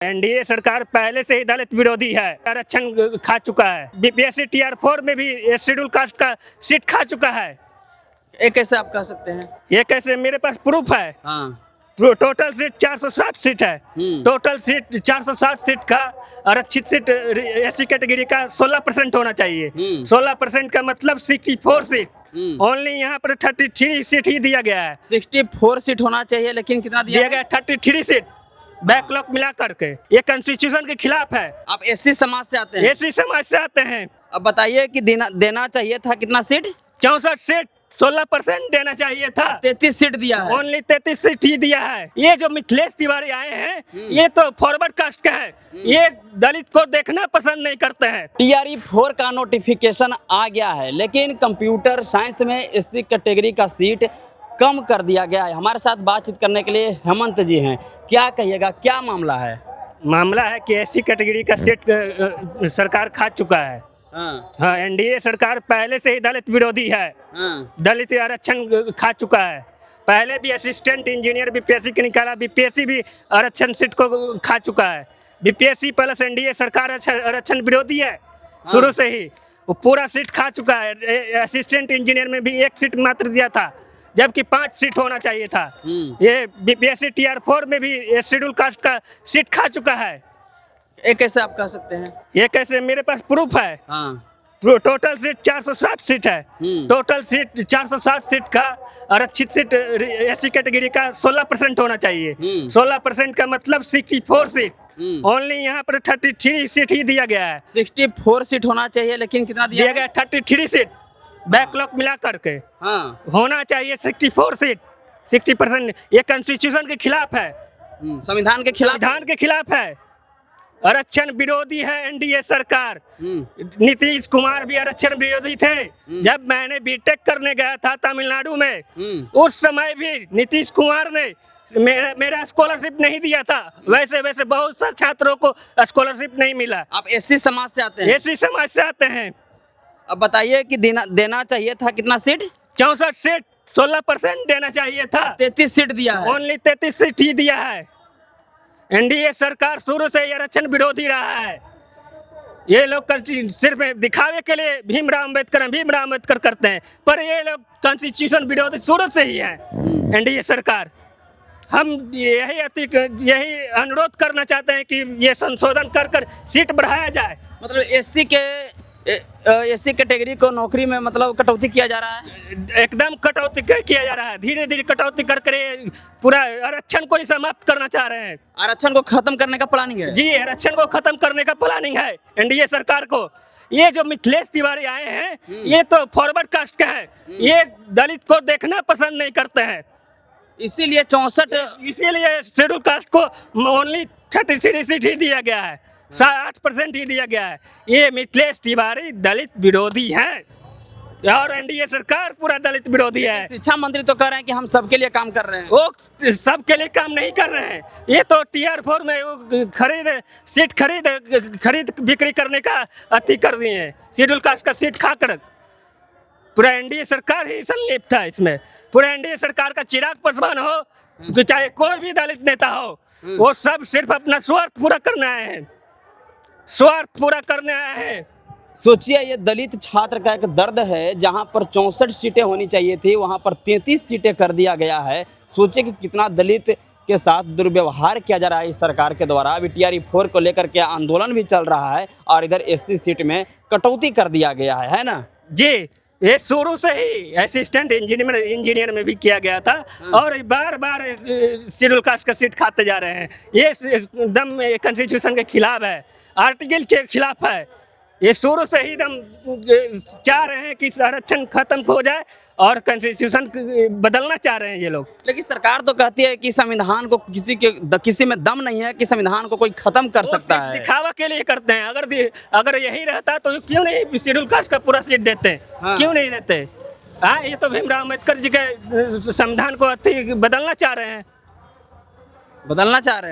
NDA सरकार पहले से ही दलित विरोधी है, आरक्षण खा चुका है। बीपीएससी टीआर 4 में भी शेड्यूल कास्ट का सीट खा चुका है। ये कैसे आप कह सकते हैं? ये कैसे, मेरे पास प्रूफ है। हाँ। टोटल सीट 460 सीट है। टोटल सीट 460 सीट का आरक्षित सीट एससी कैटेगरी का 16% होना चाहिए। 16% का मतलब 64 सीट। ओनली यहाँ पर 33 सीट ही दिया गया है। 64 सीट होना चाहिए, लेकिन कितना दिया गया? 33 सीट बैकलॉग मिला करके। ये कॉन्स्टिट्यूशन के खिलाफ है। आप एससी समाज से आते हैं? एससी समाज से आते हैं। अब बताइए कि देना चाहिए था कितना सीट? 64 सीट, 16% देना चाहिए था। 33 सीट दिया है। ओनली 33 सीट ही दिया है। ये जो मिथिलेश तिवारी आए हैं, ये तो फॉरवर्ड कास्ट का है। ये दलित को देखना पसंद नहीं करते हैं। टीआरई 4 का नोटिफिकेशन आ गया है, लेकिन कंप्यूटर साइंस में एससी कैटेगरी का सीट कम कर दिया गया है। हमारे साथ बातचीत करने के लिए हेमंत जी हैं। क्या कहिएगा, क्या मामला है? मामला है कि एससी कैटेगरी का सीट सरकार खा चुका है। हाँ, एनडीए सरकार पहले से ही दलित विरोधी है। दलित आरक्षण खा चुका है। पहले भी असिस्टेंट इंजीनियर बीपीएससी के निकाला, बीपीएससी भी आरक्षण सीट को खा चुका है। बीपीएससी प्लस एनडीए सरकार आरक्षण विरोधी है शुरू से ही। वो पूरा सीट खा चुका है। असिस्टेंट इंजीनियर में भी 1 सीट मात्र दिया था, जबकि 5 सीट होना चाहिए था। ये बीपीएससी टीआर 4 में भी शेड्यूल कास्ट का सीट खा चुका है। ये कैसे आप कह सकते हैं? ये कैसे, मेरे पास प्रूफ है। टोटल सीट 460 सीट है। टोटल सीट 460 सीट का आरक्षित सीट एससी कैटेगरी का 16% होना चाहिए। 16% का मतलब 64 सीट। ओनली यहाँ पर 33 सीट ही दिया गया है। 64 सीट होना चाहिए, लेकिन कितना दिया गया? 33 सीट बैकलॉग मिला करके। होना चाहिए 64 सीट। 60%। ये कॉन्स्टिट्यूशन के खिलाफ है, संविधान के खिलाफ है। आरक्षण विरोधी है एनडीए सरकार। नीतीश कुमार भी आरक्षण विरोधी थे। जब मैंने बीटेक करने गया था तमिलनाडु में, उस समय भी नीतीश कुमार ने मेरा स्कॉलरशिप नहीं दिया था। वैसे बहुत से छात्रों को स्कॉलरशिप नहीं मिला। आप एससी समाज से आते हैं? एससी समाज से आते हैं। अब बताइए कि देना चाहिए था कितना सीट? 64 सीट, 16% देना चाहिए था। 33 सीट दिया है। ओनली 33 सीट ही दिया है। एनडीए सरकार शुरू से ही आरक्षण विरोधी रहा है। ये लोग सिर्फ दिखावे के लिए भीमराव अम्बेडकर करते हैं, पर ये लोग कॉन्स्टिट्यूशन विरोधी शुरू से ही है एनडीए सरकार। हम यही अनुरोध करना चाहते हैं कि ये संशोधन कर सीट बढ़ाया जाए। मतलब एससी कैटेगरी को नौकरी में मतलब कटौती किया जा रहा है। एकदम कटौती किया जा रहा है। धीरे धीरे कटौती करके पूरा आरक्षण को ही समाप्त करना चाह रहे हैं। आरक्षण को खत्म करने का प्लानिंग है? जी, आरक्षण को खत्म करने का प्लानिंग है एनडीए सरकार को। ये जो मिथिलेश तिवारी आए हैं, ये तो फॉरवर्ड कास्ट का है। ये दलित को देखना पसंद नहीं करते हैं। इसीलिए 64 शेड्यूल कास्ट को ओनली 33 सीट ही दिया गया है। 8% ही दिया गया है। ये मिथिलेश तिवारी दलित विरोधी हैं और एनडीए सरकार पूरा दलित विरोधी है। शिक्षा मंत्री तो कह रहे हैं कि हम सबके लिए काम कर रहे हैं। वो सबके लिए काम नहीं कर रहे हैं। ये तो टीआर 4 में खरीद बिक्री करने का अति कर दिए हैं। शेड्यूल कास्ट का सीट खाकर पूरा एनडीए सरकार ही संलिप्त था इसमें। पूरा एनडीए सरकार का चिराग पासवान हो, चाहे कोई भी दलित नेता हो, वो सब सिर्फ अपना स्वार्थ पूरा करने आए हैं। सोचिए, ये दलित छात्र का एक दर्द है। जहां पर 64 सीटें होनी चाहिए थी, वहां पर 33 सीटें कर दिया गया है। सोचिए कि कितना दलित के साथ दुर्व्यवहार किया जा रहा है इस सरकार के द्वारा। अभी टीआरई 4 को लेकर के आंदोलन भी चल रहा है और इधर एससी सीट में कटौती कर दिया गया है ना? जी, ये शुरू से ही असिस्टेंट इंजीनियर में भी किया गया था और बार शेड्यूल कास्ट का सीट खाते जा रहे हैं। ये एकदम कॉन्स्टिट्यूशन के खिलाफ है, आर्टिकल के खिलाफ है। ये शुरू से ही एकदम चाह रहे हैं कि आरक्षण खत्म हो जाए और कॉन्स्टिट्यूशन बदलना चाह रहे हैं ये लोग। लेकिन सरकार तो कहती है कि संविधान को किसी में दम नहीं है कि संविधान को कोई खत्म कर सकता है। दिखावा के लिए करते हैं। अगर यही रहता तो क्यों नहीं शेड्यूल कास्ट का पूरा सीट देते? क्यों नहीं देते? हाँ, ये तो भीमराव अम्बेडकर जी के संविधान को बदलना चाह रहे हैं।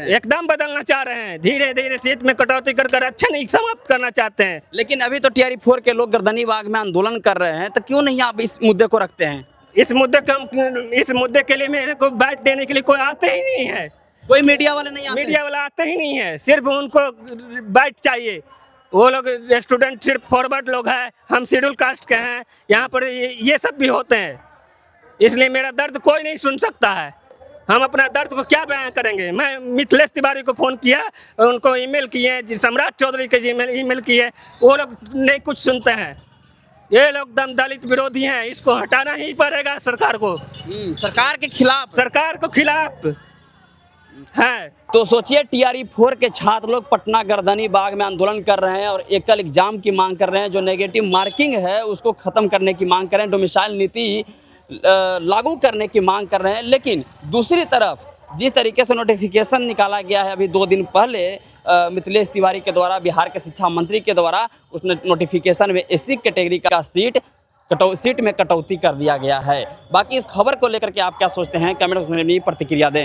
एकदम बदलना चाह रहे हैं। धीरे धीरे सीट में कटौती कर आरक्षण ही समाप्त करना चाहते हैं। लेकिन अभी तो टीआरई 4 के लोग गर्दनी बाग में आंदोलन कर रहे हैं, तो क्यों नहीं आप इस मुद्दे को रखते हैं? इस मुद्दे के लिए मेरे को बैठ देने के लिए कोई आते ही नहीं है। कोई मीडिया वाले नहीं आते? मीडिया वाला आते ही नहीं है, सिर्फ उनको बाइट चाहिए। वो लोग स्टूडेंट सिर्फ फॉरवर्ड लोग हैं, हम शेड्यूल कास्ट के हैं, यहाँ पर ये सब भी होते हैं। इसलिए मेरा दर्द कोई नहीं सुन सकता है। हम अपना दर्द को क्या बयां करेंगे। मैं मिथिलेश तिवारी को फ़ोन किया, उनको ईमेल किए, सम्राट चौधरी के ईमेल किए, वो लोग नहीं कुछ सुनते हैं। ये लोग दम दलित विरोधी हैं, इसको हटाना ही पड़ेगा सरकार को। सरकार के खिलाफ? सरकार को खिलाफ है। तो सोचिए, टीआरई 4 के छात्र लोग पटना गर्दनी बाग में आंदोलन कर रहे हैं और एकल एग्जाम की मांग कर रहे हैं। जो नेगेटिव मार्किंग है उसको खत्म करने की मांग कर रहे हैं, डोमिसाइल नीति लागू करने की मांग कर रहे हैं। लेकिन दूसरी तरफ जिस तरीके से नोटिफिकेशन निकाला गया है अभी 2 दिन पहले मिथिलेश तिवारी के द्वारा, बिहार के शिक्षा मंत्री के द्वारा, उस नोटिफिकेशन में एससी कैटेगरी का सीट में कटौती कर दिया गया है। बाकी इस खबर को लेकर के आप क्या सोचते हैं, कमेंट में प्रतिक्रिया दें।